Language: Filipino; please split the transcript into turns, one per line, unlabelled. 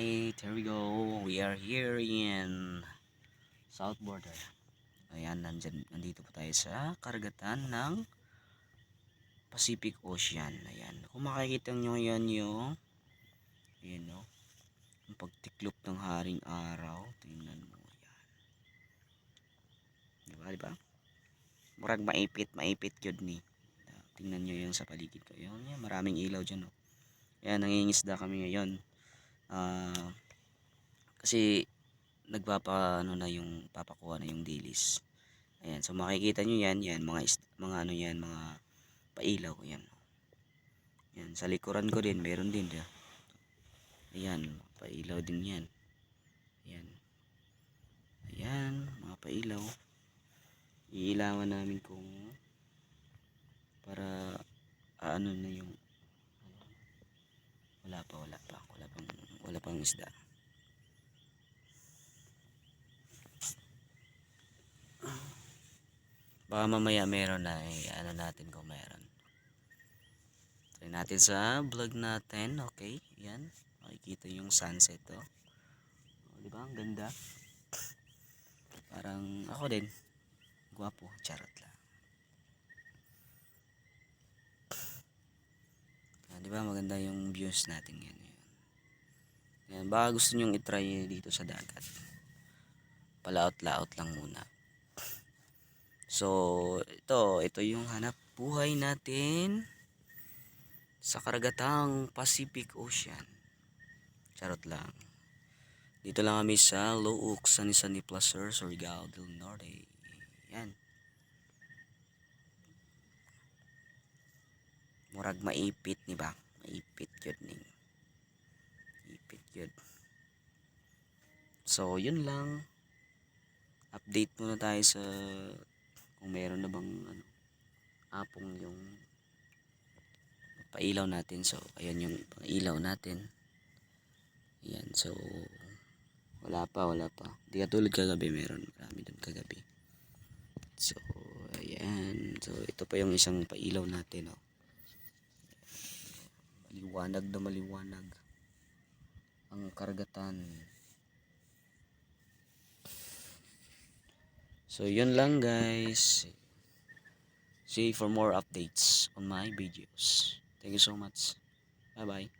Alright, here we go. We are here in South Border. Ayan, nandito po tayo sa karagatan ng Pacific Ocean. Ayan, kung makikita nyo yan yung ayan, no? Yung pagtiklop ng haring araw. Tingnan mo yan. Diba? Murag maipit yun ni. Tingnan nyo yun sa paligid ko. Yan, maraming ilaw dyan. No? Ayan, nangingisda kami ngayon. Kasi papakuha na yung dilis. Ayan, so makikita nyo yan, mga ano yan, mga pailaw yan. Yan, sa likuran ko din, meron din diyan. Ayan, pailaw din yan. Ayan, mga pailaw. Iilawan namin kung para ano na yung wala pang isda. Baka mamaya meron na ano natin kung meron. Try natin sa vlog natin. Okay, yan. Makikita yung sunset oh. Di ba? Ang ganda. Parang ako din. Gwapo. Charot lang. Di ba? Maganda yung views natin yan. Yan. Baka gusto nyong itry dito sa dagat. Palaot-laot lang muna. So, ito yung hanap buhay natin sa karagatang Pacific Ocean. Charot lang. Dito lang kami sa Looc, San Placer, Surigao del Norte. Yan. Murag maipit ni ba? Maipit yun ning. Maipit yun. So, yun lang. Update muna tayo sa kung meron na bang apong yung pailaw natin. So ayan yung pailaw natin. Ayan, so wala pa di katulad kagabi, marami dun kagabi. So ayan, so ito pa yung isang pailaw natin maliwanag ang karagatan. So yun lang guys. See for more updates on my videos. Thank you so much. Bye bye.